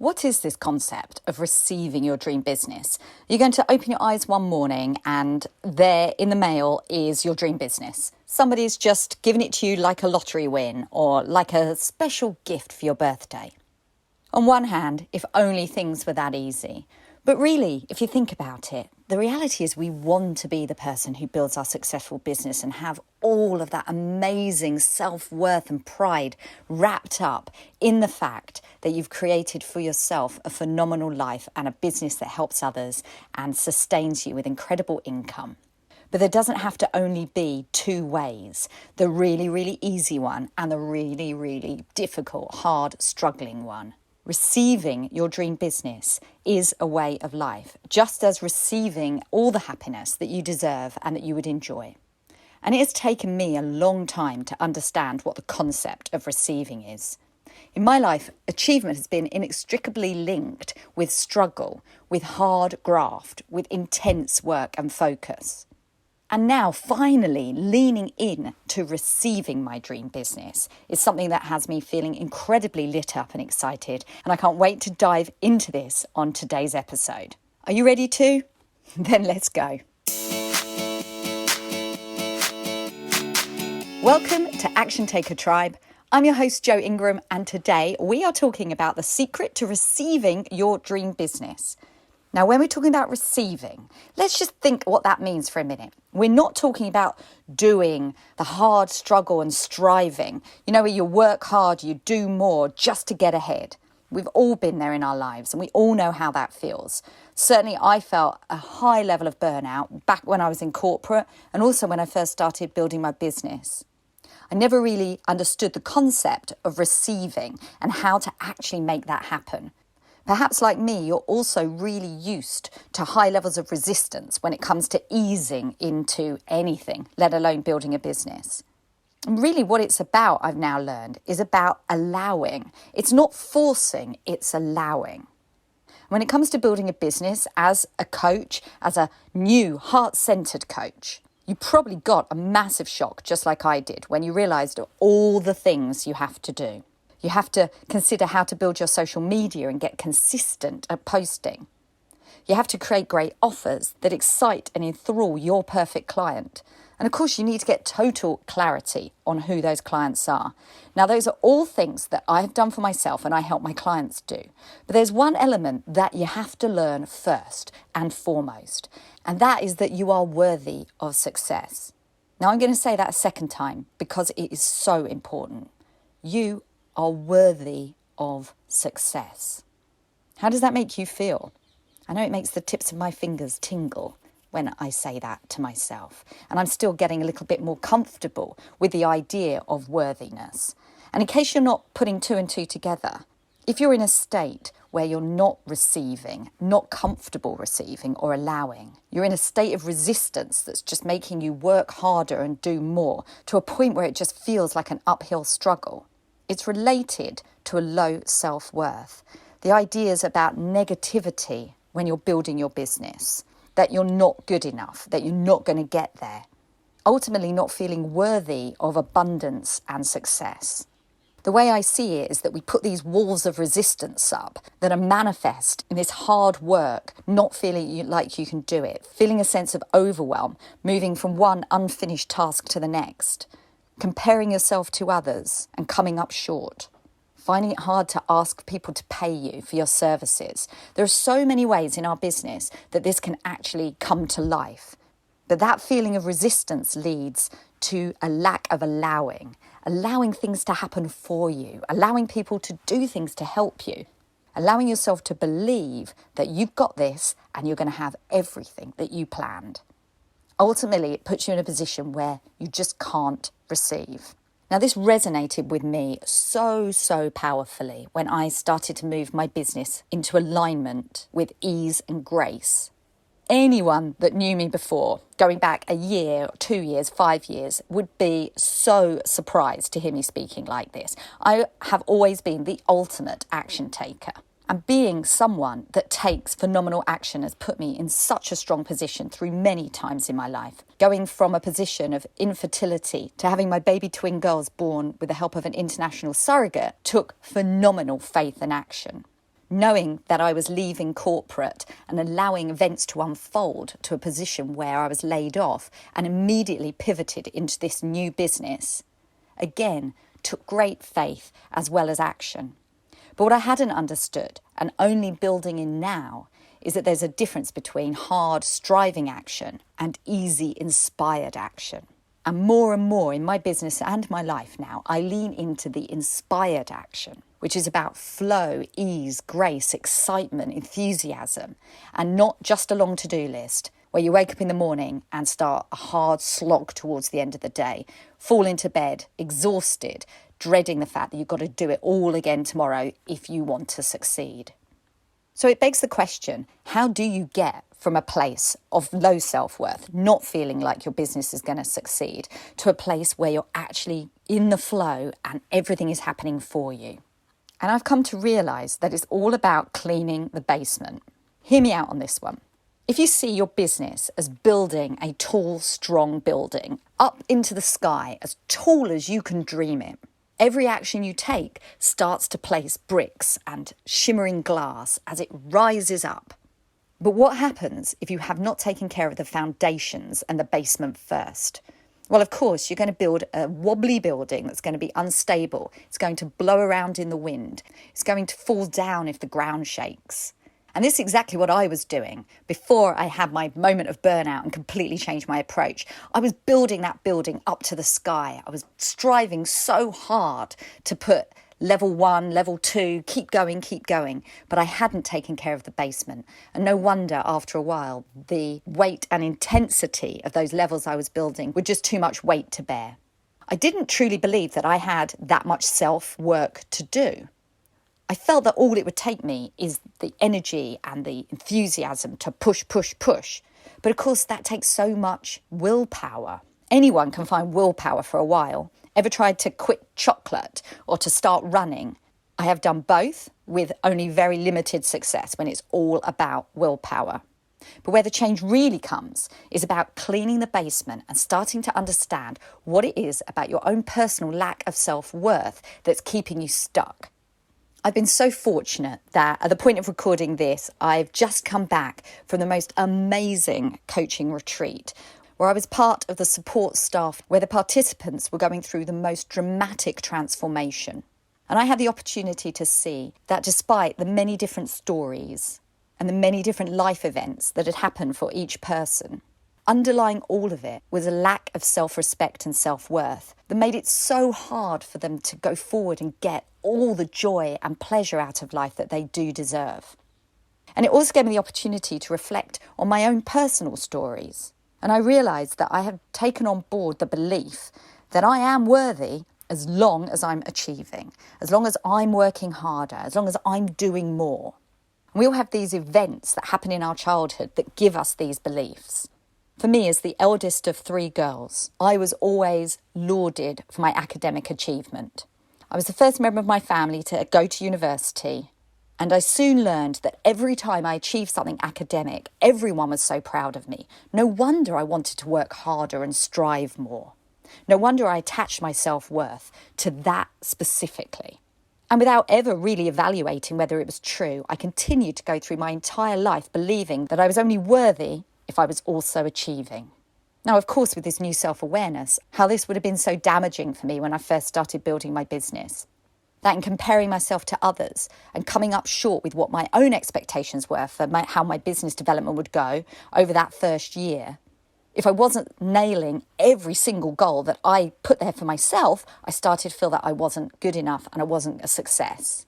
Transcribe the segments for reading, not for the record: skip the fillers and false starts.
What is this concept of receiving your dream business? You're going to open your eyes one morning and there in the mail is your dream business. Somebody's just given it to you like a lottery win or like a special gift for your birthday. On one hand, if only things were that easy. But really, if you think about it, the reality is we want to be the person who builds our successful business and have all of that amazing self-worth and pride wrapped up in the fact that you've created for yourself a phenomenal life and a business that helps others and sustains you with incredible income. But there doesn't have to only be two ways, the really, really easy one and the really, really difficult, hard, struggling one. Receiving your dream business is a way of life, just as receiving all the happiness that you deserve and that you would enjoy. And it has taken me a long time to understand what the concept of receiving is. In my life, achievement has been inextricably linked with struggle, with hard graft, with intense work and focus. And now, finally, leaning in to receiving my dream business is something that has me feeling incredibly lit up and excited. And I can't wait to dive into this on today's episode. Are you ready to? Then let's go. Welcome to Action Taker Tribe. I'm your host, Jo Ingram, and today we are talking about the secret to receiving your dream business. Now, when we're talking about receiving, let's just think what that means for a minute. We're not talking about doing the hard struggle and striving, where you work hard, you do more just to get ahead. We've all been there in our lives and we all know how that feels. Certainly, I felt a high level of burnout back when I was in corporate and also when I first started building my business. I never really understood the concept of receiving and how to actually make that happen. Perhaps like me, you're also really used to high levels of resistance when it comes to easing into anything, let alone building a business. And really what it's about, I've now learned, is about allowing. It's not forcing, it's allowing. When it comes to building a business as a coach, as a new heart-centered coach, you probably got a massive shock, just like I did, when you realized all the things you have to do. You have to consider how to build your social media and get consistent at posting. You have to create great offers that excite and enthrall your perfect client. And of course, you need to get total clarity on who those clients are. Now, those are all things that I have done for myself and I help my clients do. But there's one element that you have to learn first and foremost, and that is that you are worthy of success. Now, I'm going to say that a second time because it is so important. You are worthy of success. How does that make you feel? I know it makes the tips of my fingers tingle when I say that to myself. And I'm still getting a little bit more comfortable with the idea of worthiness. And in case you're not putting two and two together, if you're in a state where you're not receiving, not comfortable receiving or allowing, you're in a state of resistance that's just making you work harder and do more to a point where it just feels like an uphill struggle. It's related to a low self-worth. The ideas about negativity when you're building your business, that you're not good enough, that you're not going to get there. Ultimately not feeling worthy of abundance and success. The way I see it is that we put these walls of resistance up that are manifest in this hard work, not feeling like you can do it, feeling a sense of overwhelm, moving from one unfinished task to the next. Comparing yourself to others and coming up short, finding it hard to ask people to pay you for your services. There are so many ways in our business that this can actually come to life. But that feeling of resistance leads to a lack of allowing things to happen for you, allowing people to do things to help you, allowing yourself to believe that you've got this and you're going to have everything that you planned. Ultimately, it puts you in a position where you just can't receive. Now, this resonated with me so powerfully when I started to move my business into alignment with ease and grace. Anyone that knew me before, going back a year, 2 years, 5 years, would be so surprised to hear me speaking like this. I have always been the ultimate action taker. And being someone that takes phenomenal action has put me in such a strong position through many times in my life. Going from a position of infertility to having my baby twin girls born with the help of an international surrogate took phenomenal faith and action. knowing that I was leaving corporate and allowing events to unfold to a position where I was laid off and immediately pivoted into this new business, again, took great faith as well as action. But what I hadn't understood, and only building in now, is that there's a difference between hard, striving action and easy, inspired action. And more in my business and my life now, I lean into the inspired action, which is about flow, ease, grace, excitement, enthusiasm, and not just a long to-do list where you wake up in the morning and start a hard slog towards the end of the day, fall into bed, exhausted, dreading the fact that you've got to do it all again tomorrow if you want to succeed. So it begs the question, how do you get from a place of low self-worth, not feeling like your business is going to succeed, to a place where you're actually in the flow and everything is happening for you? And I've come to realise that it's all about cleaning the basement. Hear me out on this one. If you see your business as building a tall, strong building up into the sky, as tall as you can dream it, every action you take starts to place bricks and shimmering glass as it rises up. But what happens if you have not taken care of the foundations and the basement first? Well, of course, you're going to build a wobbly building that's going to be unstable. It's going to blow around in the wind. It's going to fall down if the ground shakes. And this is exactly what I was doing before I had my moment of burnout and completely changed my approach. I was building that building up to the sky. I was striving so hard to put level 1, level 2, keep going. But I hadn't taken care of the basement. And no wonder after a while, the weight and intensity of those levels I was building were just too much weight to bear. I didn't truly believe that I had that much self-work to do. I felt that all it would take me is the energy and the enthusiasm to push. But of course, that takes so much willpower. Anyone can find willpower for a while. Ever tried to quit chocolate or to start running? I have done both with only very limited success when it's all about willpower. But where the change really comes is about cleaning the basement and starting to understand what it is about your own personal lack of self-worth that's keeping you stuck. I've been so fortunate that at the point of recording this, I've just come back from the most amazing coaching retreat where I was part of the support staff where the participants were going through the most dramatic transformation. And I had the opportunity to see that despite the many different stories and the many different life events that had happened for each person, underlying all of it was a lack of self-respect and self-worth that made it so hard for them to go forward and get all the joy and pleasure out of life that they do deserve. And it also gave me the opportunity to reflect on my own personal stories. And I realised that I have taken on board the belief that I am worthy as long as I'm achieving, as long as I'm working harder, as long as I'm doing more. And we all have these events that happen in our childhood that give us these beliefs. For me, as the eldest of 3 girls, I was always lauded for my academic achievement. I was the first member of my family to go to university, and I soon learned that every time I achieved something academic, everyone was so proud of me. No wonder I wanted to work harder and strive more. No wonder I attached my self-worth to that specifically. And without ever really evaluating whether it was true, I continued to go through my entire life believing that I was only worthy if I was also achieving. Now, of course, with this new self-awareness, how this would have been so damaging for me when I first started building my business. That in comparing myself to others and coming up short with what my own expectations were for how my business development would go over that first year, if I wasn't nailing every single goal that I put there for myself, I started to feel that I wasn't good enough and I wasn't a success.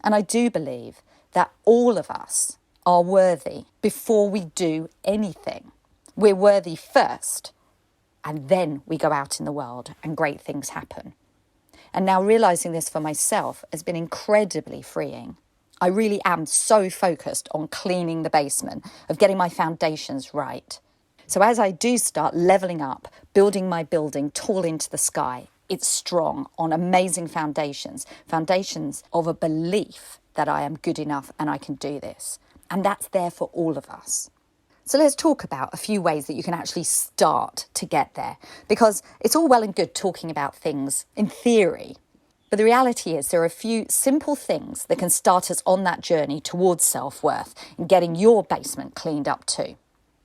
And I do believe that all of us are worthy before we do anything. We're worthy first, and then we go out in the world and great things happen. And now realising this for myself has been incredibly freeing. I really am so focused on cleaning the basement, of getting my foundations right. So as I do start levelling up, building my building tall into the sky, it's strong on amazing foundations of a belief that I am good enough and I can do this. And that's there for all of us. So let's talk about a few ways that you can actually start to get there. Because it's all well and good talking about things in theory, but But the reality is there are a few simple things that can start us on that journey towards self-worth and getting your basement cleaned up too.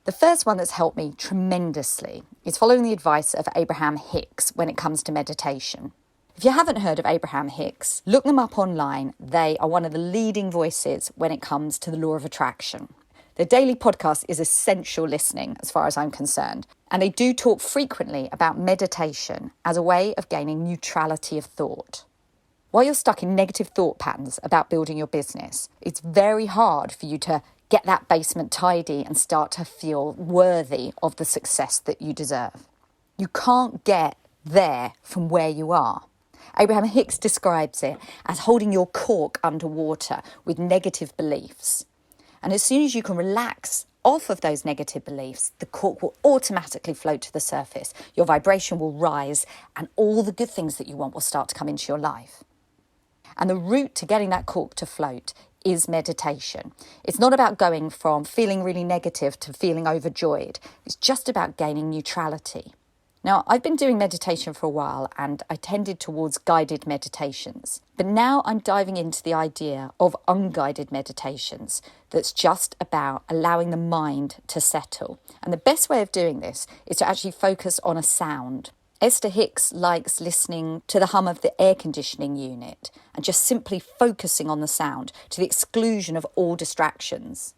The first one that's helped me tremendously is following the advice of Abraham Hicks when it comes to meditation. If you haven't heard of Abraham Hicks, look them up online. They are one of the leading voices when it comes to the law of attraction. Their daily podcast is essential listening as far as I'm concerned. And they do talk frequently about meditation as a way of gaining neutrality of thought. While you're stuck in negative thought patterns about building your business, it's very hard for you to get that basement tidy and start to feel worthy of the success that you deserve. You can't get there from where you are. Abraham Hicks describes it as holding your cork underwater with negative beliefs. And as soon as you can relax off of those negative beliefs, the cork will automatically float to the surface. Your vibration will rise and all the good things that you want will start to come into your life. And the route to getting that cork to float is meditation. It's not about going from feeling really negative to feeling overjoyed. It's just about gaining neutrality. Now, I've been doing meditation for a while and I tended towards guided meditations. But now I'm diving into the idea of unguided meditations that's just about allowing the mind to settle. And the best way of doing this is to actually focus on a sound. Esther Hicks likes listening to the hum of the air conditioning unit and just simply focusing on the sound to the exclusion of all distractions.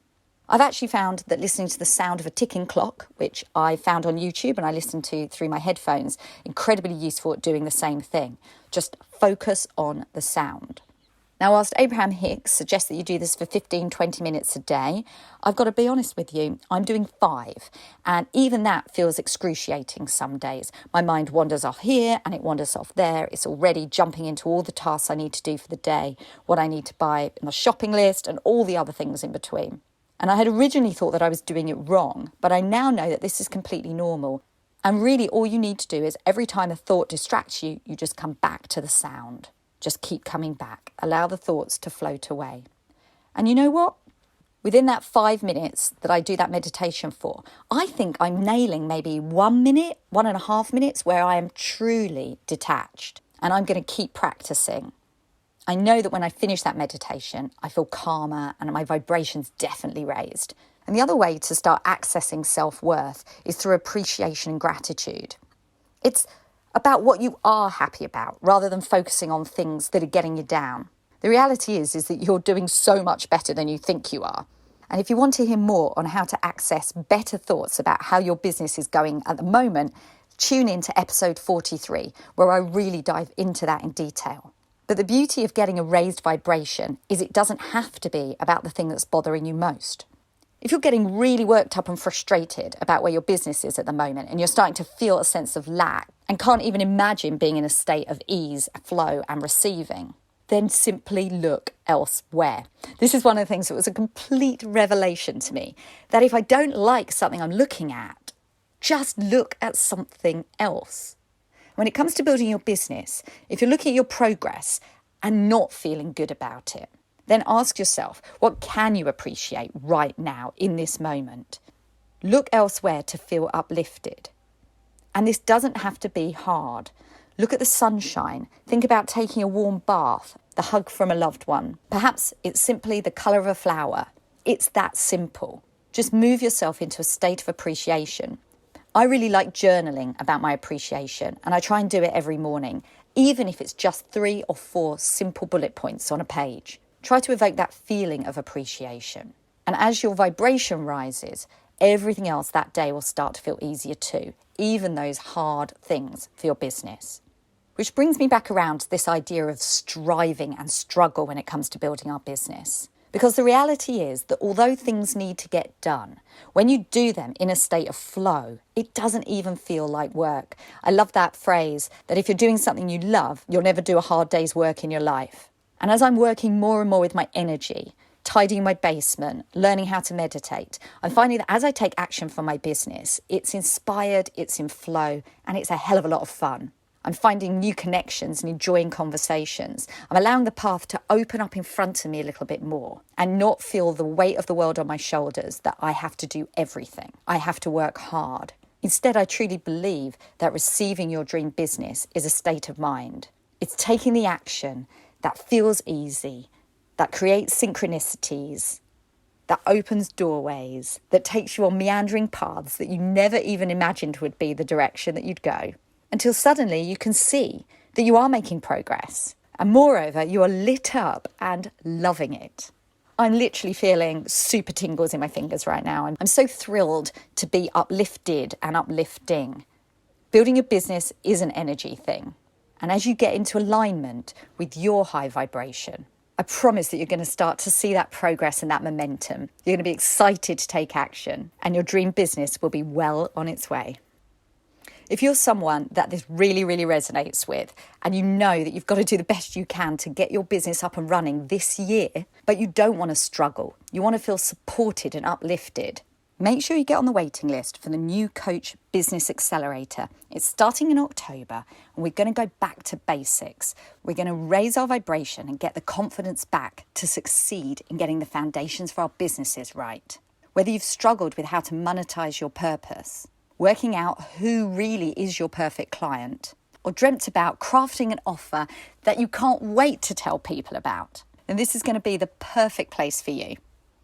I've actually found that listening to the sound of a ticking clock, which I found on YouTube and I listened to through my headphones, incredibly useful at doing the same thing. Just focus on the sound. Now, whilst Abraham Hicks suggests that you do this for 15, 20 minutes a day, I've got to be honest with you, I'm doing 5. And even that feels excruciating some days. My mind wanders off here and it wanders off there. It's already jumping into all the tasks I need to do for the day, what I need to buy in the shopping list and all the other things in between. And I had originally thought that I was doing it wrong, but I now know that this is completely normal. And really all you need to do is every time a thought distracts you, you just come back to the sound. Just keep coming back. Allow the thoughts to float away. And you know what? Within that 5 minutes that I do that meditation for, I think I'm nailing maybe 1 minute, 1.5 minutes where I am truly detached. And I'm going to keep practicing. I know that when I finish that meditation, I feel calmer and my vibration's definitely raised. And the other way to start accessing self-worth is through appreciation and gratitude. It's about what you are happy about rather than focusing on things that are getting you down. The reality is that you're doing so much better than you think you are. And if you want to hear more on how to access better thoughts about how your business is going at the moment, tune in to episode 43, where I really dive into that in detail. But the beauty of getting a raised vibration is it doesn't have to be about the thing that's bothering you most. If you're getting really worked up and frustrated about where your business is at the moment and you're starting to feel a sense of lack and can't even imagine being in a state of ease, flow and receiving, then simply look elsewhere. This is one of the things that was a complete revelation to me, that if I don't like something I'm looking at, just look at something else. When it comes to building your business, if you're looking at your progress and not feeling good about it, then ask yourself, what can you appreciate right now in this moment? Look elsewhere to feel uplifted. And this doesn't have to be hard. Look at the sunshine. Think about taking a warm bath, the hug from a loved one. Perhaps it's simply the colour of a flower. It's that simple. Just move yourself into a state of appreciation. I really like journaling about my appreciation, and I try and do it every morning, even if it's just 3 or 4 simple bullet points on a page. Try to evoke that feeling of appreciation. And as your vibration rises, everything else that day will start to feel easier too, even those hard things for your business. Which brings me back around to this idea of striving and struggle when it comes to building our business. Because the reality is that although things need to get done, when you do them in a state of flow, it doesn't even feel like work. I love that phrase that if you're doing something you love, you'll never do a hard day's work in your life. And as I'm working more and more with my energy, tidying my basement, learning how to meditate, I'm finding that as I take action for my business, it's inspired, it's in flow, and it's a hell of a lot of fun. I'm finding new connections and enjoying conversations. I'm allowing the path to open up in front of me a little bit more and not feel the weight of the world on my shoulders that I have to do everything. I have to work hard. Instead, I truly believe that receiving your dream business is a state of mind. It's taking the action that feels easy, that creates synchronicities, that opens doorways, that takes you on meandering paths that you never even imagined would be the direction that you'd go, until suddenly you can see that you are making progress. And moreover, you are lit up and loving it. I'm literally feeling super tingles in my fingers right now. I'm so thrilled to be uplifted and uplifting. Building a business is an energy thing. And as you get into alignment with your high vibration, I promise that you're going to start to see that progress and that momentum. You're going to be excited to take action, and your dream business will be well on its way. If you're someone that this really, really resonates with, and you know that you've got to do the best you can to get your business up and running this year, but you don't want to struggle, you want to feel supported and uplifted, make sure you get on the waiting list for the new Coach Business Accelerator. It's starting in October, and we're going to go back to basics. We're going to raise our vibration and get the confidence back to succeed in getting the foundations for our businesses right. Whether you've struggled with how to monetize your purpose, working out who really is your perfect client, or dreamt about crafting an offer that you can't wait to tell people about, then this is going to be the perfect place for you.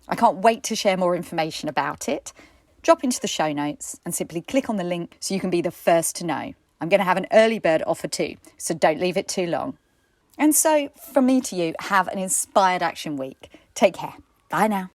I can't wait to share more information about it. Drop into the show notes and simply click on the link so you can be the first to know. I'm going to have an early bird offer too, so don't leave it too long. And so, from me to you, have an inspired action week. Take care. Bye now.